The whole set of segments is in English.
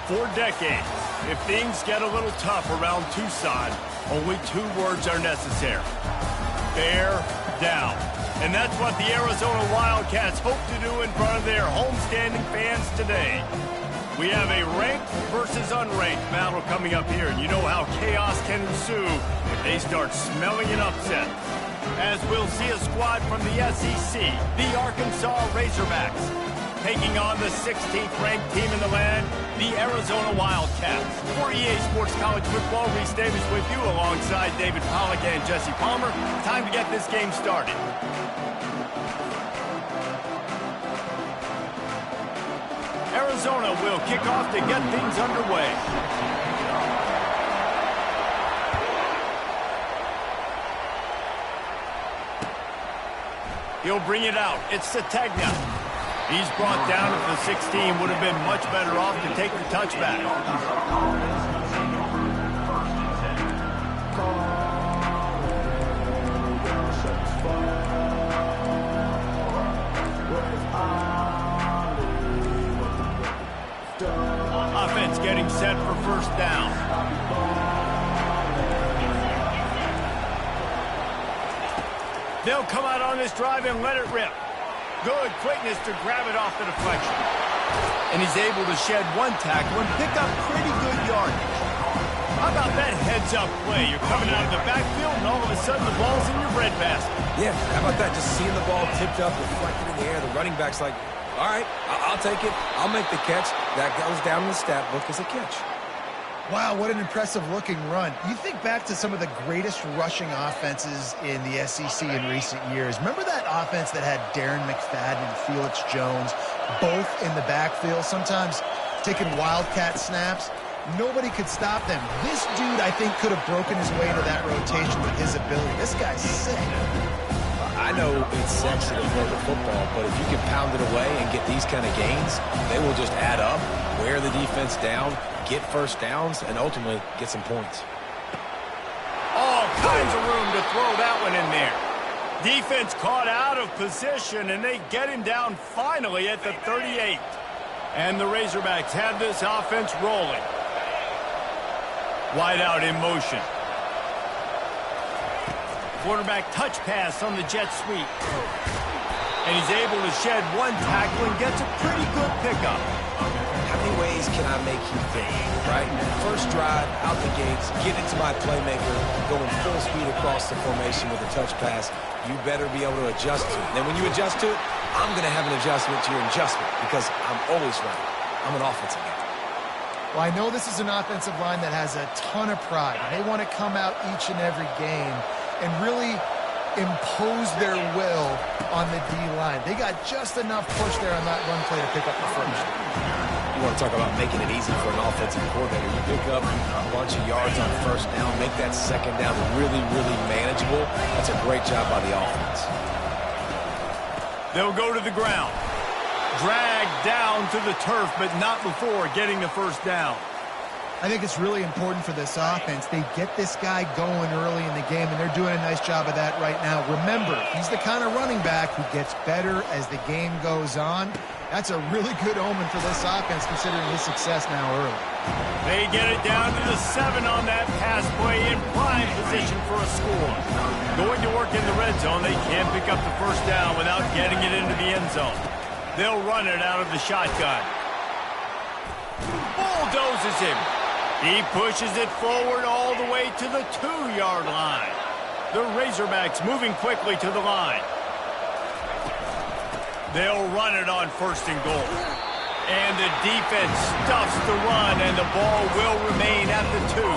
For decades, if things get a little tough around Tucson, only 2 words are necessary. Bear down. And that's what the Arizona Wildcats hope to do in front of their homestanding fans today. We have a ranked versus unranked battle coming up here, and you know how chaos can ensue if they start smelling an upset. As we'll see a squad from the SEC, the Arkansas Razorbacks, taking on the 16th ranked team in the land, the Arizona Wildcats. For EA Sports College Football, Reese Davis with you alongside David Pollack and Jesse Palmer. Time to get this game started. Arizona will kick off to get things underway. He'll bring it out. It's Sategna. He's brought down at the 16. Would have been much better off to take the touchback. Offense getting set for first down. They'll come out on this drive and let it rip. Good quickness to grab it off the deflection. And he's able to shed 1 tackle and pick up pretty good yardage. How about that heads-up play? You're coming out of the backfield, and all of a sudden the ball's in your breadbasket. Yeah, how about that? Just seeing the ball tipped up, reflected in the air. The running back's like, all right, I'll take it. I'll make the catch. That goes down in the stat book as a catch. Wow, what an impressive-looking run. You think back to some of the greatest rushing offenses in the SEC in recent years. Remember that offense that had Darren McFadden and Felix Jones both in the backfield, sometimes taking wildcat snaps? Nobody could stop them. This dude, I think, could have broken his way into that rotation with his ability. This guy's sick. I know it's sexy to throw the football, but if you can pound it away and get these kind of gains, they will just add up, wear the defense down, get first downs, and ultimately get some points. All kinds of room to throw that one in there. Defense caught out of position, and they get him down finally at the 38. And the Razorbacks have this offense rolling. Wide out in motion. Quarterback touch pass on the jet sweep. And he's able to shed 1 tackle and gets a pretty good pickup. How many ways can I make you think, right? First drive, out the gates, get into my playmaker, going full speed across the formation with a touch pass. You better be able to adjust to it. Then when you adjust to it, I'm going to have an adjustment to your adjustment because I'm always right. I'm an offensive guy. Well, I know this is an offensive line that has a ton of pride. They want to come out each and every game and really impose their will on the D-line. They got just enough push there on that run play to pick up the first. You want to talk about making it easy for an offensive coordinator. You pick up a bunch of yards on first down, make that second down really, really manageable. That's a great job by the offense. They'll go to the ground. Dragged down to the turf, but not before getting the first down. I think it's really important for this offense. They get this guy going early in the game, and they're doing a nice job of that right now. Remember, he's the kind of running back who gets better as the game goes on. That's a really good omen for this offense, considering his success now early. They get it down to the 7 on that pass play in prime position for a score. Going to work in the red zone, they can't pick up the first down without getting it into the end zone. They'll run it out of the shotgun. Bulldozes him. He pushes it forward all the way to the 2-yard line. The Razorbacks moving quickly to the line. They'll run it on first and goal. And the defense stuffs the run, and the ball will remain at the 2.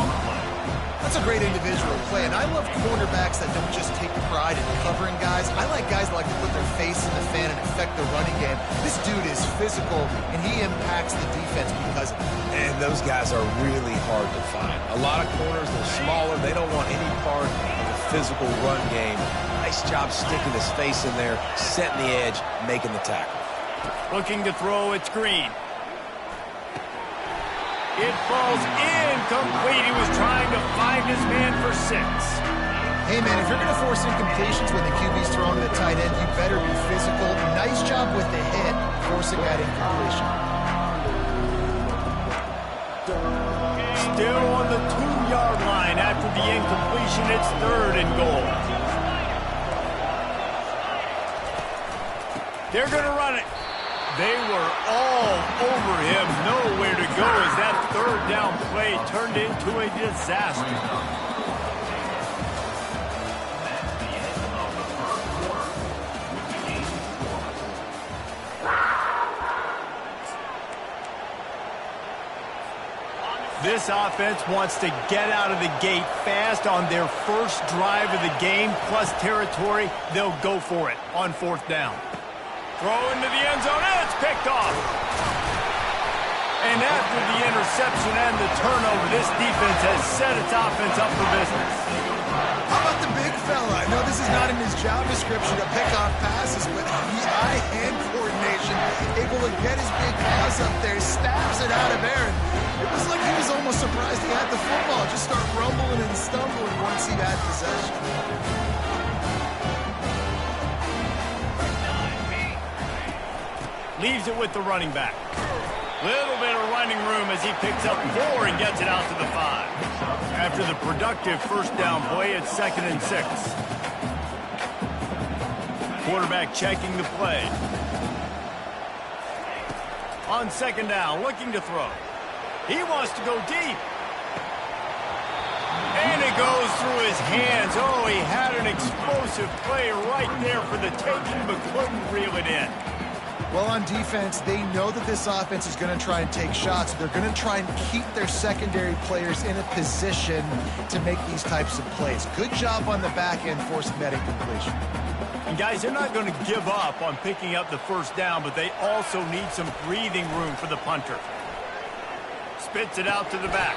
That's a great individual play, and I love cornerbacks that don't just take pride in covering guys. I like guys that like to put their face in the fan and affect the running game. This dude is physical, and he impacts the defense because of it. And those guys are really hard to find. A lot of corners, they're smaller. They don't want any part of the physical run game. Nice job sticking his face in there, setting the edge, making the tackle. Looking to throw, it's Green. It falls incomplete. He was trying to find his man for 6. Hey, man, if you're going to force incompletions when the QB's throwing to the tight end, you better be physical. Nice job with the hit, forcing that incompletion. still on the 2-yard line after the incompletion. It's 3rd and goal. They're going to run it. They were all over him. Nowhere to go as that 3rd down play turned into a disaster. This offense wants to get out of the gate fast on their first drive of the game, plus territory. They'll go for it on 4th down. Throw into the end zone, and it's picked off. And after the interception and the turnover, this defense has set its offense up for business. How about the big fella? I know this is not in his job description to pick off passes, but the eye-hand coordination, able to get his big paws up there, stabs it out of Aaron. It was like he was almost surprised he had the football. Just start rumbling and stumbling once he had possession. Leaves it with the running back. Little bit of running room as he picks up 4 and gets it out to the 5. After the productive 1st down play, it's 2nd and 6. Quarterback checking the play. On 2nd down, looking to throw. He wants to go deep. And it goes through his hands. Oh, he had an explosive play right there for the taking, but couldn't reel it in. Well, on defense, they know that this offense is going to try and take shots. They're going to try and keep their secondary players in a position to make these types of plays. Good job on the back end forcing that incompletion. And guys, they're not going to give up on picking up the 1st down, but they also need some breathing room for the punter. Spits it out to the back.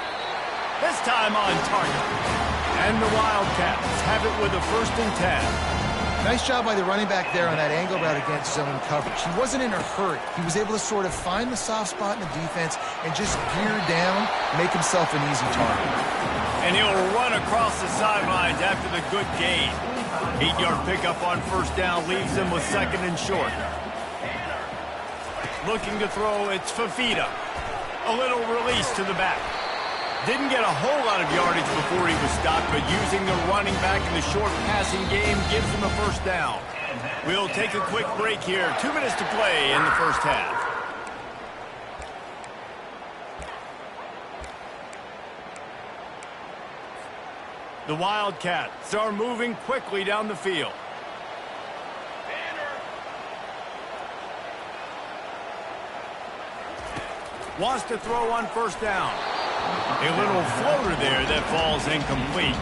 This time on target. And the Wildcats have it with a 1st and 10. Nice job by the running back there on that angle route against zone coverage. He wasn't in a hurry. He was able to sort of find the soft spot in the defense and just gear down, make himself an easy target. And he'll run across the sidelines after the good gain. 8-yard pickup on 1st down leaves him with 2nd and short. Looking to throw, it's Fafita. A little release to the back. Didn't get a whole lot of yardage before he was stopped, but using the running back in the short passing game gives him a 1st down. We'll take a quick break here. 2 minutes to play in the 1st half. The Wildcats are moving quickly down the field. Wants to throw on 1st down. A little floater there that falls incomplete.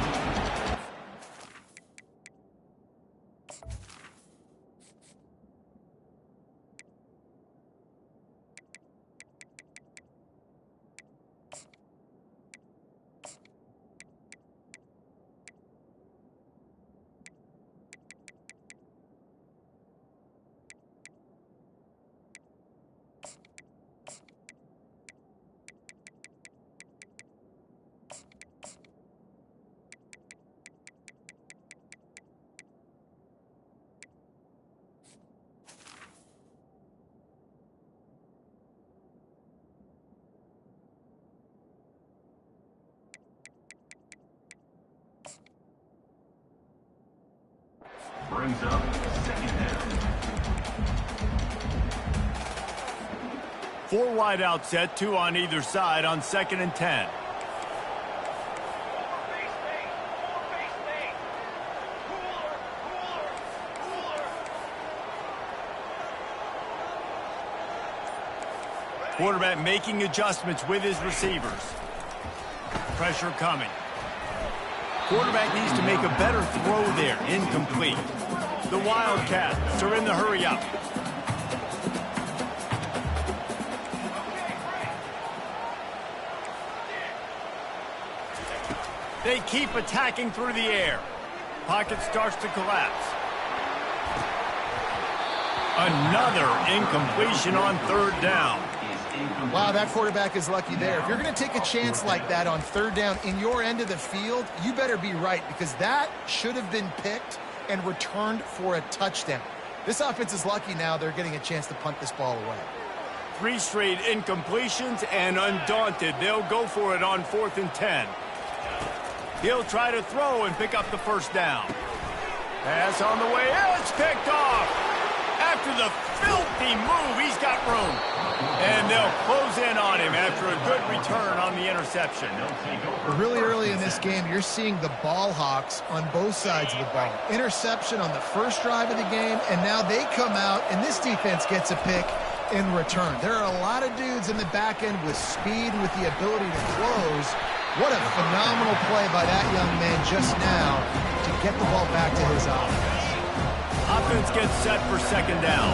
Brings up 2nd down. 4 wide out set, 2 on either side on 2nd and 10. Quarterback making adjustments with his receivers. Pressure coming. Quarterback needs to make a better throw there. Incomplete. The Wildcats are in the hurry up. They keep attacking through the air. Pocket starts to collapse. Another incompletion on 3rd down. Wow, that quarterback is lucky there. If you're going to take a chance like that on 3rd down in your end of the field, you better be right, because that should have been picked and returned for a touchdown. This offense is lucky now they're getting a chance to punt this ball away. 3 straight incompletions, and undaunted, they'll go for it on 4th and 10. He'll try to throw and pick up the first down. Pass on the way, it's picked off. After the filthy move, he's got room. And they'll close in on him after a good return on the interception. Really early in this game, you're seeing the ball hawks on both sides of the ball. Interception on the first drive of the game, and now they come out, and this defense gets a pick in return. There are a lot of dudes in the back end with speed and with the ability to close. What a phenomenal play by that young man just now to get the ball back to his offense. Offense gets set for 2nd down.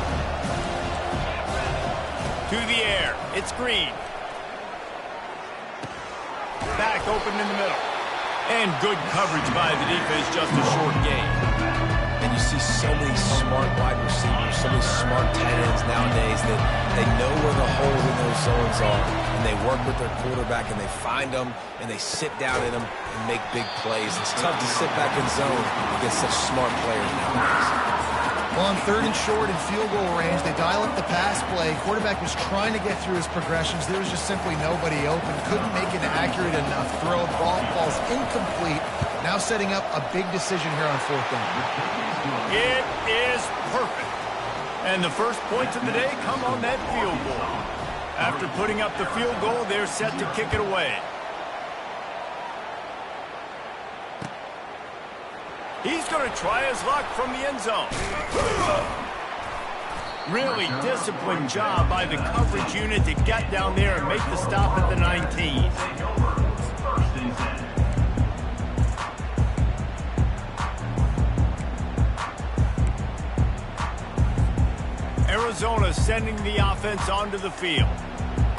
To the air, it's Green. Back open in the middle. And good coverage by the defense, just a short gain. And you see so many smart wide receivers, so many smart tight ends nowadays that they know where the holes in those zones are, and they work with their quarterback, and they find them, and they sit down in them and make big plays. It's tough to sit back in zone against such smart players nowadays. Well, on 3rd and short and field goal range, they dial up the pass play. Quarterback was trying to get through his progressions. There was just simply nobody open. Couldn't make an accurate enough throw. Ball falls incomplete. Now setting up a big decision here on 4th down. It is perfect. And the first points of the day come on that field goal. After putting up the field goal, they're set to kick it away. He's going to try his luck from the end zone. Really disciplined job by the coverage unit to get down there and make the stop at the 19. Arizona sending the offense onto the field.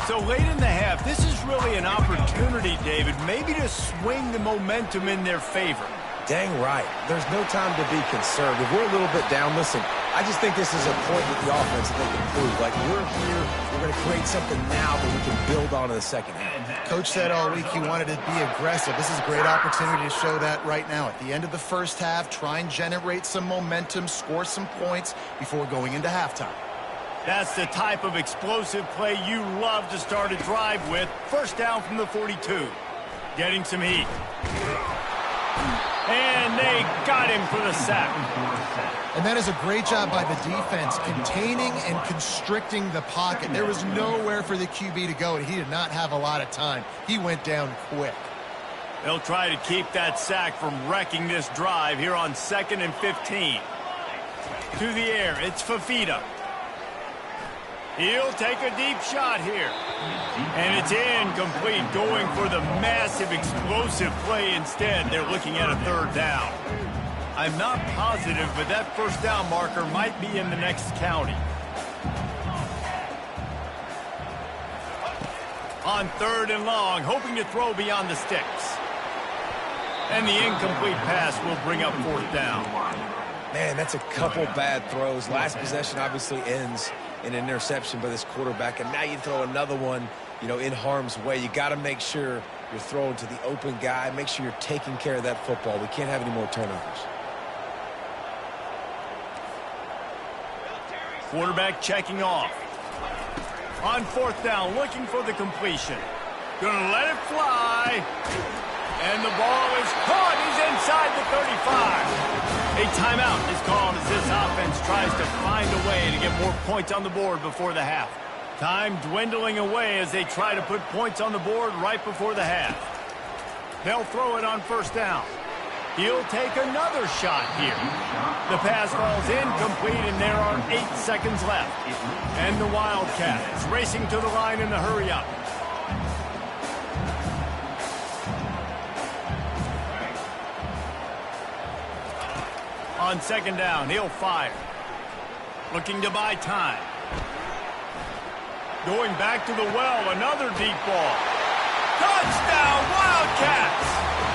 So late in the half, this is really an opportunity, David, maybe to swing the momentum in their favor. Dang right. There's no time to be concerned. If we're a little bit down, listen, I just think this is a point with the offense that they can prove. Like, we're here, we're going to create something now that we can build on in the second half. Coach said all week he wanted to be aggressive. This is a great opportunity to show that right now. At the end of the first half, try and generate some momentum, score some points before going into halftime. That's the type of explosive play you love to start a drive with. First down from the 42. Getting some heat. And they got him for the sack. And that is a great job by the defense, containing and constricting the pocket. There was nowhere for the QB to go, and he did not have a lot of time. He went down quick. They'll try to keep that sack from wrecking this drive here on 2nd and 15. To the air, it's Fafita. He'll take a deep shot here. And it's incomplete, going for the massive explosive play instead. They're looking at a 3rd down. I'm not positive, but that first down marker might be in the next county. On 3rd and long, hoping to throw beyond the sticks. And the incomplete pass will bring up 4th down. Man, that's a couple bad throws. Last possession obviously ends in an interception by this quarterback, and now you throw another one, you know, in harm's way. You got to make sure you're throwing to the open guy. Make sure you're taking care of that football. We can't have any more turnovers. Quarterback checking off. On 4th down, looking for the completion. Gonna let it fly. And the ball is caught. He's inside the 35. A timeout is called as this offense tries to find a way to get more points on the board before the half. Time dwindling away as they try to put points on the board right before the half. They'll throw it on 1st down. He'll take another shot here. The pass falls incomplete, and there are 8 seconds left. And the Wildcats racing to the line in the hurry-up. On 2nd down, he'll fire. Looking to buy time. Going back to the well, another deep ball. Touchdown, Wildcats!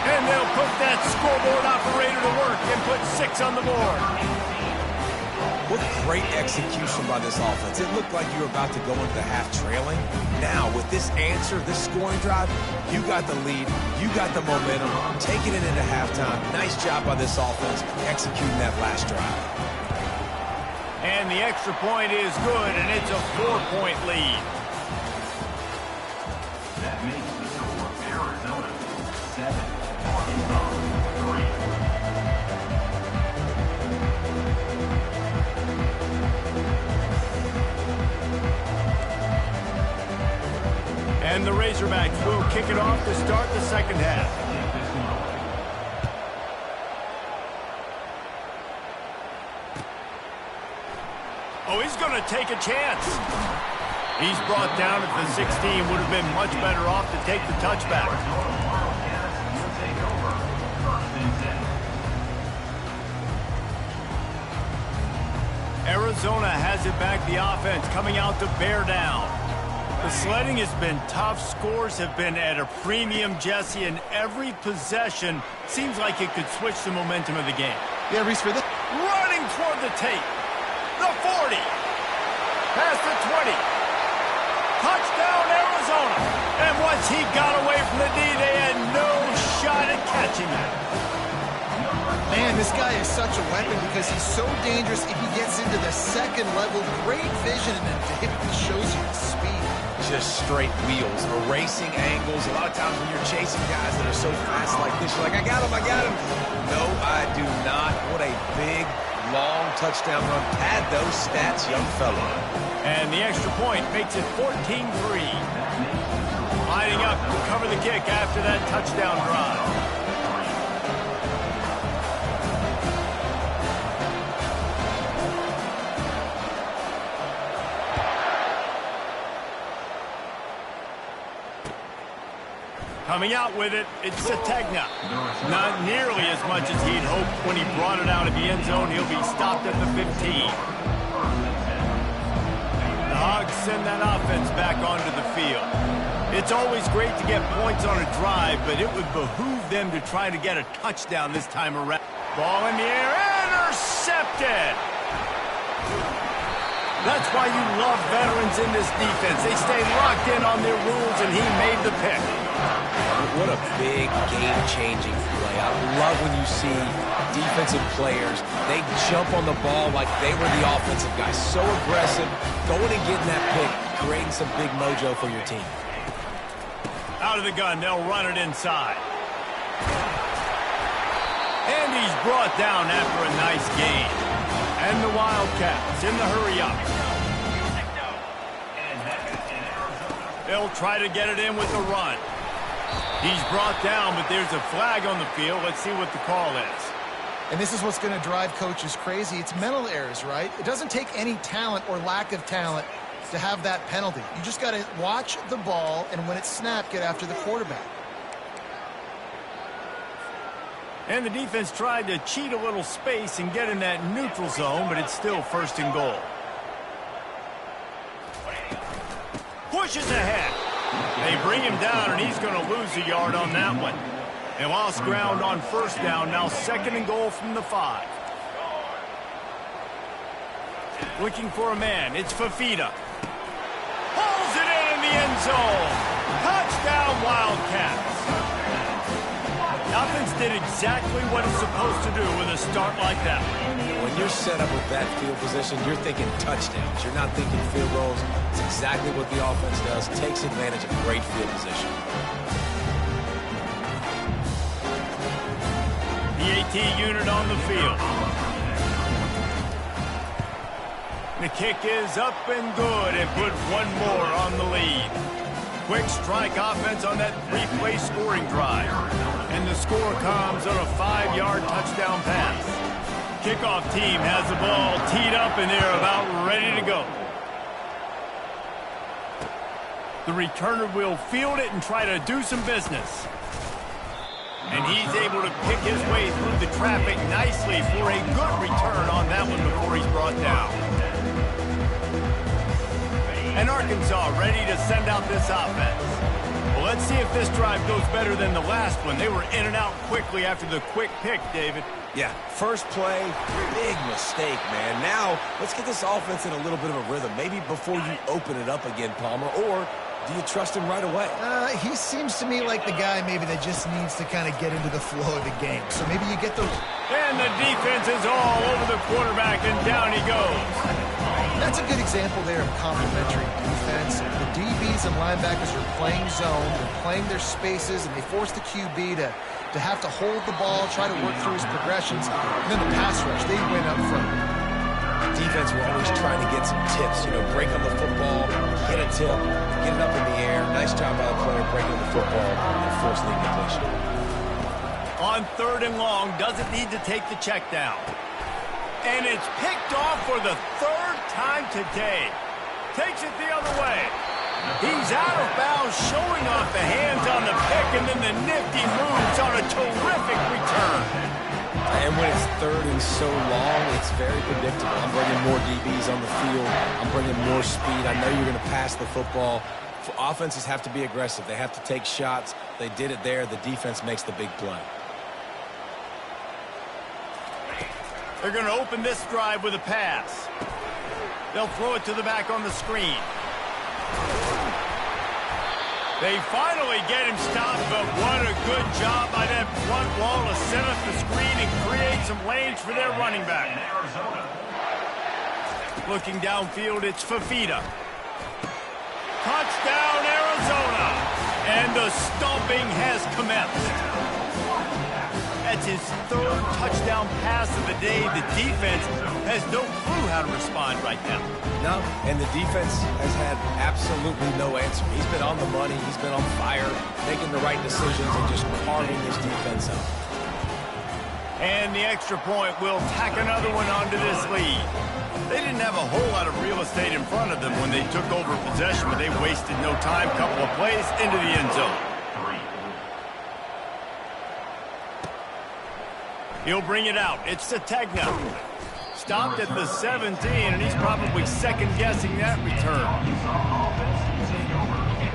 And they'll put that scoreboard operator to work and put 6 on the board. What great execution by this offense. It looked like you were about to go into the half trailing. Now, with this answer, this scoring drive, you got the lead, you got the momentum, taking it into halftime. Nice job by this offense executing that last drive. And the extra point is good, and it's a 4-point lead. Razorbacks will kick it off to start the second half. Oh, he's going to take a chance. He's brought down at the 16. Would have been much better off to take the touchback. Arizona has it back, the offense coming out to bear down. The sledding has been tough. Scores have been at a premium, Jesse, and every possession seems like it could switch the momentum of the game. Yeah, Reese, for this. Running toward the tape. The 40. Past the 20. Touchdown, Arizona. And once he got away from the D, they had no shot at catching him. Man, this guy is such a weapon because he's so dangerous if he gets into the second level. Great vision, and then David shows you the speed. Just straight wheels, erasing angles. A lot of times when you're chasing guys that are so fast like this, you're like, I got him. No, I do not. What a big, long touchdown run. Pad those stats, young fella. And the extra point makes it 14-3. Lining up to cover the kick after that touchdown drive. Coming out with it, it's Sategna. Not nearly as much as he'd hoped when he brought it out of the end zone. He'll be stopped at the 15. The Hogs send that offense back onto the field. It's always great to get points on a drive, but it would behoove them to try to get a touchdown this time around. Ball in the air, intercepted! That's why you love veterans in this defense. They stay locked in on their rules, and he made the pick. What a big game-changing play. I love when you see defensive players, they jump on the ball like they were the offensive guys. So aggressive, going and getting that pick, creating some big mojo for your team. Out of the gun, they'll run it inside. And he's brought down after a nice gain. And the Wildcats in the hurry-up. They'll try to get it in with the run. He's brought down, but there's a flag on the field. Let's see what the call is. And this is what's going to drive coaches crazy. It's mental errors, right? It doesn't take any talent or lack of talent to have that penalty. You just got to watch the ball, and when it's snapped, get after the quarterback. And the defense tried to cheat a little space and get in that neutral zone, but it's still first and goal. Pushes ahead. They bring him down, and he's going to lose a yard on that one. They lost ground on first down, now second and goal from the 5. Looking for a man, it's Fafita. Pulls it in the end zone. Touchdown, Wildcats. Offense did exactly what it's supposed to do with a start like that. When you're set up with that field position, you're thinking touchdowns. You're not thinking field goals. It's exactly what the offense does. Takes advantage of great field position. The AT unit on the field. The kick is up and good and put one more on the lead. Quick strike offense on that 3-play scoring drive. And the score comes on a 5-yard touchdown pass. Kickoff team has the ball teed up and they're about ready to go. The returner will field it and try to do some business. And he's able to pick his way through the traffic nicely for a good return on that one before he's brought down. And Arkansas ready to send out this offense. Well, let's see if this drive goes better than the last one. They were in and out quickly after the quick pick, David. Yeah, first play, big mistake, man. Now, let's get this offense in a little bit of a rhythm. Maybe before you open it up again, Palmer, or do you trust him right away? He seems to me like the guy maybe that just needs to kind of get into the flow of the game. So maybe you get the... And the defense is all over the quarterback, and down he goes. That's a good example there of complementary defense. The DBs and linebackers are playing zone, they're playing their spaces, and they force the QB to have to hold the ball, try to work through his progressions, and then the pass rush, they win up front. defense were always trying to get some tips, break on the football, get a tip, get it up in the air. Nice job by the player breaking the football and forcing the incompletion. On 3rd and long, doesn't need to take the check down. And it's picked off for the 3rd time today. Takes it the other way. He's out of bounds, showing off the hands on the pick, and then the nifty moves on a terrific return. And when it's 3rd and so long, it's very predictable. I'm bringing more DBs on the field. I'm bringing more speed. I know you're going to pass the football. Offenses have to be aggressive. They have to take shots. They did it there. The defense makes the big play. They're going to open this drive with a pass. They'll throw it to the back on the screen. They finally get him stopped, but what a good job by that front wall to set up the screen and create some lanes for their running back. Looking downfield, it's Fafita. Touchdown, Arizona! And the stomping has commenced. That's his 3rd touchdown pass of the day. The defense has no clue how to respond right now. No, and the defense has had absolutely no answer. He's been on the money. He's been on fire, making the right decisions and just carving his defense up. And the extra point will tack another one onto this lead. They didn't have a whole lot of real estate in front of them when they took over possession, but they wasted no time. Couple of plays into the end zone. He'll bring it out. It's Sategna. Stopped at the 17, and he's probably second-guessing that return.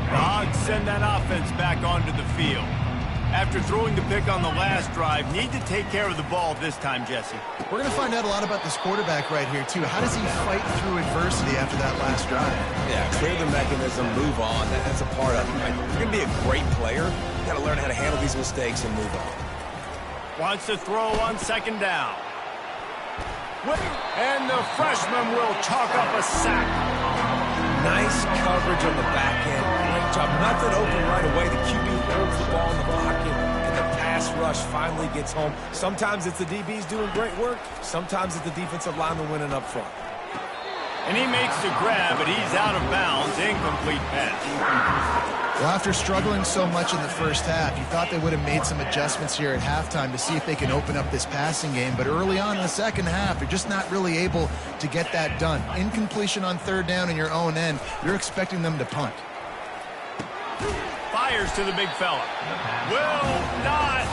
The Hogs send that offense back onto the field. After throwing the pick on the last drive, need to take care of the ball this time, Jesse. We're going to find out a lot about this quarterback right here, too. How does he fight through adversity after that last drive? Yeah, clear the mechanism, move on. That's a part of it. Right? If you're going to be a great player, you got to learn how to handle these mistakes and move on. Wants to throw on 2nd down. And the freshman will chalk up a sack. Nice coverage on the back end. Great job. Nothing open right away. The QB holds the ball in the pocket, and the pass rush finally gets home. Sometimes it's the DBs doing great work. Sometimes it's the defensive lineman winning up front. And he makes the grab, but he's out of bounds. Incomplete pass. Well, after struggling so much in the first half, you thought they would have made some adjustments here at halftime to see if they can open up this passing game. But early on in the second half, they're just not really able to get that done. Incompletion on 3rd down in your own end, you're expecting them to punt. Fires to the big fella. Will not